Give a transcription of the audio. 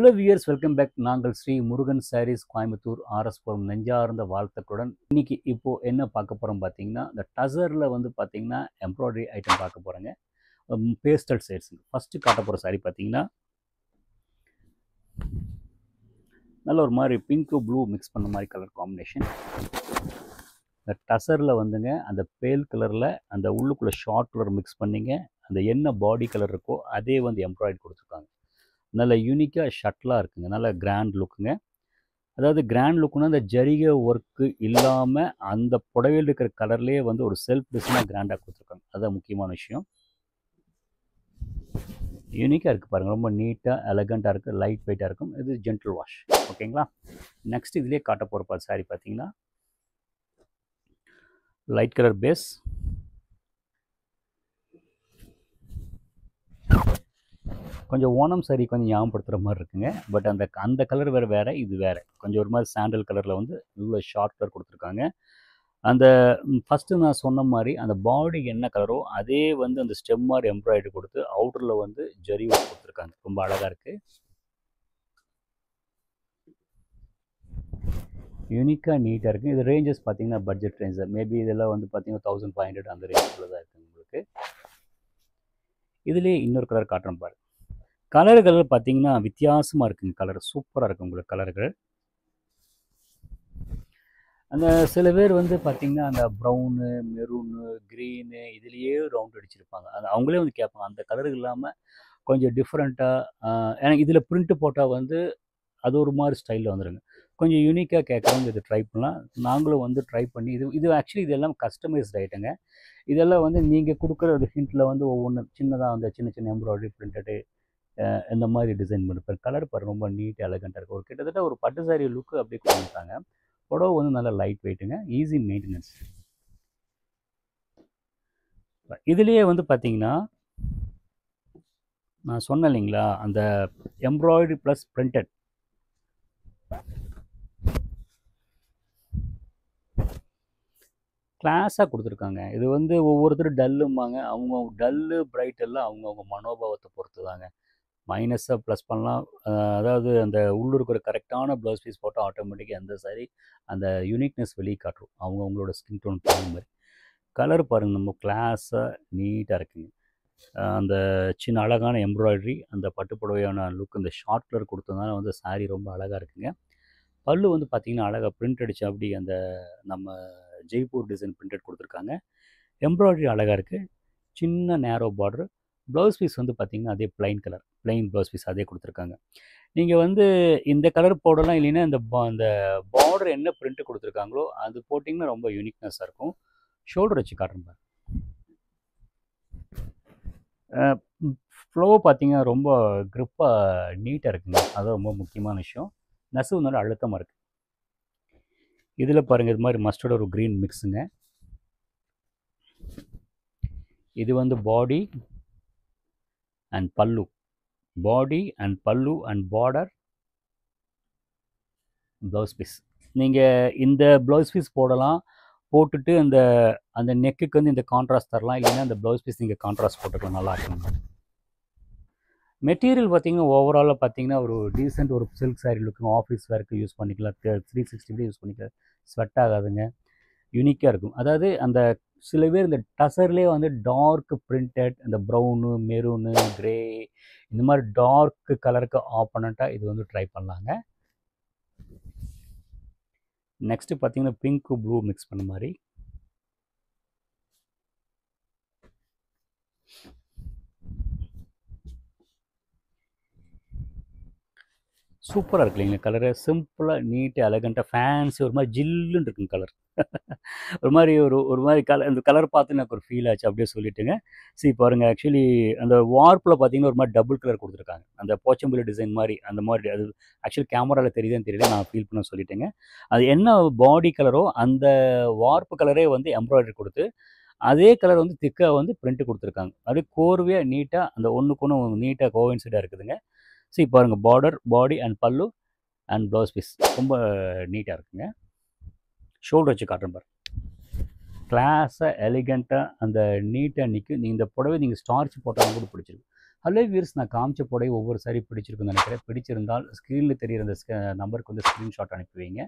Hello wears, welcome back. நாங்கள் ஸ்ரீ முருகன் சாரீஸ், கோயம்புத்தூர், ஆர்எஸ்புரம். நெஞ்சார்ந்த வாழ்த்துக்களுடன் இன்னைக்கு இப்போ என்ன பார்க்க போகிறோம் பார்த்தீங்கன்னா, இந்த டசரில் வந்து பார்த்தீங்கன்னா எம்ப்ராய்டரி ஐட்டம் பார்க்க போகிறோங்க. பேஸ்டல் ஷேட்ஸுங்க. ஃபஸ்ட்டு காட்ட போகிற சாரீ பார்த்தீங்கன்னா நல்ல ஒரு மாதிரி பிங்க்கு ப்ளூ மிக்ஸ் பண்ண மாதிரி கலர் காம்பினேஷன். இந்த டசரில் வந்துங்க அந்த பேல் கலரில் அந்த உள்ளுக்குள்ளே ஷார்ட் கலர் மிக்ஸ் பண்ணிங்க, அந்த என்ன பாடி கலர் இருக்கோ அதே வந்து எம்ப்ராய்டரி கொடுத்துருக்காங்க. நல்ல யூனிக்காக ஷர்ட்லாக இருக்குங்க. நல்ல கிராண்ட் லுக்குங்க. அதாவது கிராண்ட் லுக்குன்னா அந்த ஜரிகை ஒர்க்கு இல்லாமல் அந்த புடவையில் இருக்கிற கலர்லேயே வந்து ஒரு செல்ஃப் டிசைனாக கிராண்டாக கொடுத்துருக்காங்க. அதுதான் முக்கியமான விஷயம். யூனிக்காக இருக்குது பாருங்கள். ரொம்ப நீட்டாக எலகண்ட்டாக இருக்குது, லைட் வெயிட்டாக இருக்கும். இது ஜென்டில் வாஷ். ஓகேங்களா. நெக்ஸ்ட் இதுலேயே காட்ட போகிற சாரி பார்த்தீங்கன்னா லைட் கலர் பேஸ், கொஞ்சம் ஓணம் சாரி கொஞ்சம் ஞாபகப்படுத்துகிற மாதிரி இருக்குங்க. பட் அந்த கலர் வேறு, இது வேறு. கொஞ்சம் ஒரு மாதிரி சாண்டல் கலரில் வந்து நல்ல ஷார்ட் கலர் கொடுத்துருக்காங்க. அந்த ஃபஸ்ட்டு நான் சொன்ன மாதிரி அந்த பாடி என்ன கலரோ அதே வந்து அந்த ஸ்டெம் மாதிரி எம்ப்ராய்டரி கொடுத்து அவுட்டரில் வந்து ஜரி ஒர்க் கொடுத்துருக்காங்க. ரொம்ப அழகாக இருக்குது, யூனிக்காக நீட்டாக இருக்குது. இது ரேஞ்சஸ் பார்த்தீங்கன்னா பட்ஜெட் ரேஞ்ச். மேபி இதெல்லாம் வந்து பார்த்தீங்கன்னா 1500 அந்த ரேஞ்சில் தான் இருக்குது உங்களுக்கு. இதுலேயே இன்னொரு கலர் காட்டுறேன் பாரு. கலர்கள் பார்த்தீங்கன்னா வித்தியாசமாக இருக்குங்க. கலர் சூப்பராக இருக்குது உங்களுக்கு கலர்கள். அந்த சில பேர் வந்து பார்த்திங்கன்னா அந்த ப்ரௌனு, மெரூனு, க்ரீனு இதுலேயே ரவுண்ட் அடிச்சிருப்பாங்க. அது அவங்களே வந்து கேட்பாங்க, அந்த கலருக்கு இல்லாமல் கொஞ்சம் டிஃப்ரெண்ட்டாக எனக்கு இதில் ப்ரிண்ட்டு போட்டால் வந்து அது ஒரு மாதிரி ஸ்டைலில் வந்துடுங்க. கொஞ்சம் யூனிக்காக கேட்குறவங்க இது ட்ரை பண்ணலாம். நாங்களும் வந்து ட்ரை பண்ணி இது ஆக்சுவலி இதெல்லாம் கஸ்டமைஸ்ட் ஐட்டங்க. இதெல்லாம் வந்து நீங்கள் கொடுக்குற ஒரு ஹிண்ட்டில் வந்து ஒவ்வொன்று சின்னதாக அந்த சின்ன சின்ன எம்ப்ராய்டரி பிரிண்டடு இந்த மாதிரி டிசைன் பண்ணிருப்பார். கலர் பாரு ரொம்ப நீட் எலகண்ட்டாக இருக்குது. ஒரு கிட்டத்தட்ட ஒரு பட்டு சாரி லுக்கு அப்படியே கொடுத்துருக்காங்க. புடவை வந்து நல்லா லைட் வெயிட்டுங்க, ஈஸி மெயின்டெனன்ஸ். இதுலேயே வந்து பார்த்தீங்கன்னா நான் சொன்னேன் இல்லைங்களா, அந்த எம்ப்ராய்டரி ப்ளஸ் பிரிண்டட் கிளாஸாக கொடுத்துருக்காங்க. இது வந்து ஒவ்வொருத்தரும் டல்லும்பாங்க. அவங்க டல்லு பிரைட் எல்லாம் அவங்கவுங்க மனோபாவத்தை பொறுத்து தாங்க. மைனஸாக ப்ளஸ் பண்ணலாம். அதாவது அந்த உள்ளுருக்கிற கரெக்டான ப்ளவுஸ் பீஸ் போட்டால் ஆட்டோமேட்டிக்காக அந்த சாரி அந்த யூனிக்னஸ் வெளியே காட்டுரும் அவங்கவுங்களோட ஸ்கின் டோன் தகுந்த மாதிரி. கலர் பாருங்கள், நம்ம கிளாஸாக நீட்டாக இருக்குங்க. அந்த சின்ன அழகான எம்ப்ராய்டரி, அந்த பட்டு புடவையான லுக், இந்த ஷார்ட் கலர் கொடுத்ததுனால வந்து சாரீ ரொம்ப அழகாக இருக்குங்க. பல்லு வந்து பார்த்திங்கன்னா அழகாக பிரிண்ட் அடித்து அப்படி அந்த நம்ம ஜெய்ப்பூர் டிசைன் பிரிண்டட் கொடுத்துருக்காங்க. எம்ப்ராய்டரி அழகாக இருக்குது, சின்ன நேரோ பார்டரு. ப்ளவுஸ் பீஸ் வந்து பார்த்திங்கன்னா அதே plain colour, plain blouse piece அதே கொடுத்துருக்காங்க. நீங்கள் வந்து இந்த கலர் போடலாம், இல்லைன்னா அந்த பார்டர் என்ன பிரிண்ட்டு கொடுத்துருக்காங்களோ அது போட்டிங்கன்னா ரொம்ப யூனிக்னஸாக இருக்கும். ஷோல்டர் வச்சு காட்டுறேன் பாருங்க. ஃப்ளோ பார்த்திங்கன்னா ரொம்ப க்ரிப்பாக நீட்டாக இருக்குங்க. அதுதான் ரொம்ப முக்கியமான விஷயம். நெசவு நல்ல அழுத்தமாக இருக்குது. இதில் பாருங்கள், இது மாதிரி மஸ்டர்ட் ஒரு க்ரீன் மிக்ஸுங்க. இது வந்து பாடி அண்ட் பல்லு, பாடி அண்ட் பல்லு அண்ட் பார்டர், ப்ளவுஸ் பீஸ். நீங்கள் இந்த ப்ளவுஸ் பீஸ் போடலாம், போட்டுட்டு அந்த அந்த நெக்குக்கு வந்து இந்த கான்ட்ராஸ்ட் தரலாம், இல்லைன்னா அந்த ப்ளவுஸ் பீஸ் நீங்கள் கான்ட்ராஸ்ட் போட்டுக்கலாம், நல்லா இருக்குங்க. மெட்டீரியல் பார்த்திங்கன்னா ஓவராலாக பார்த்திங்கன்னா ஒரு டீசெண்ட் ஒரு சில்க் சாரீ லுக்குங்க. ஆஃபீஸ் வேர்க்கு யூஸ் பண்ணிக்கலாம், 360 யூஸ் பண்ணிக்கலாம், ஸ்வெட் ஆகாதுங்க, யூனிக்காக இருக்கும். அதாவது அந்த சில பேர் இந்த டசர்லேயே வந்து டார்க் பிரிண்டட், அந்த ப்ரௌனு, மெரூனு, க்ரே இந்த மாதிரி டார்க் கலருக்கு ஆப்போனண்ட்டாக இது வந்து ட்ரை பண்ணலாங்க. நெக்ஸ்ட்டு பார்த்திங்கன்னா பிங்க்கு ப்ளூ மிக்ஸ் பண்ண மாதிரி. சூப்பராக இருக்கு இல்லைங்களா கலரு. சிம்பிளாக நீட்டாக எலகண்ட்டாக ஃபேன்சி ஒரு மாதிரி ஜில்லுன்னு இருக்குங்க கலர். ஒரு மாதிரி ஒரு மாதிரி அந்த கலர் பார்த்து எனக்கு ஒரு ஃபீல் ஆச்சு, அப்படியே சொல்லிட்டுங்க. சரி பாருங்கள், ஆக்சுவலி அந்த வார்ப்பில் பார்த்தீங்கன்னா ஒரு மாதிரி டபுள் கலர் கொடுத்துருக்காங்க. அந்த போச்சம்பள்ளி டிசைன் மாதிரி அந்த மாதிரி. அது ஆக்சுவலி கேமராவில் தெரியுதுன்னு தெரியல, நான் ஃபீல் பண்ண சொல்லிட்டேங்க. அது என்ன பாடி கலரோ அந்த வார்ப்பு கலரே வந்து எம்ப்ராய்டரி கொடுத்து அதே கலர் வந்து திக்காக வந்து பிரிண்ட்டு கொடுத்துருக்காங்க. அப்படியே கோர்வையாக நீட்டாக அந்த ஒன்றுக்கு ஒன்று நீட்டாக கோயின்சைடாக இருக்குதுங்க. சரி பாருங்கள், பார்டர், பாடி அண்ட் பல்லு அண்ட் ப்ளவுஸ் பீஸ் ரொம்ப நீட்டாக இருக்குங்க. ஷோல்டர் வச்சு காட்டுறேன் பாரு. கிளாஸாக எலிகண்ட்டாக அந்த நீட்டாக நிற்கும். நீங்கள் இந்த புடவை நீங்கள் ஸ்டார்ச் போட்டாலும் கூட பிடிச்சிருக்கு. ஹலோ வியூவர்ஸ், நான் காமிச்ச புடவை ஒவ்வொரு சாரி பிடிச்சிருக்குன்னு நினைக்கிறேன். பிடிச்சிருந்தால் ஸ்க்ரீனில் தெரியிற அந்த நம்பருக்கு வந்து ஸ்க்ரீன்ஷாட் அனுப்பி வைங்க.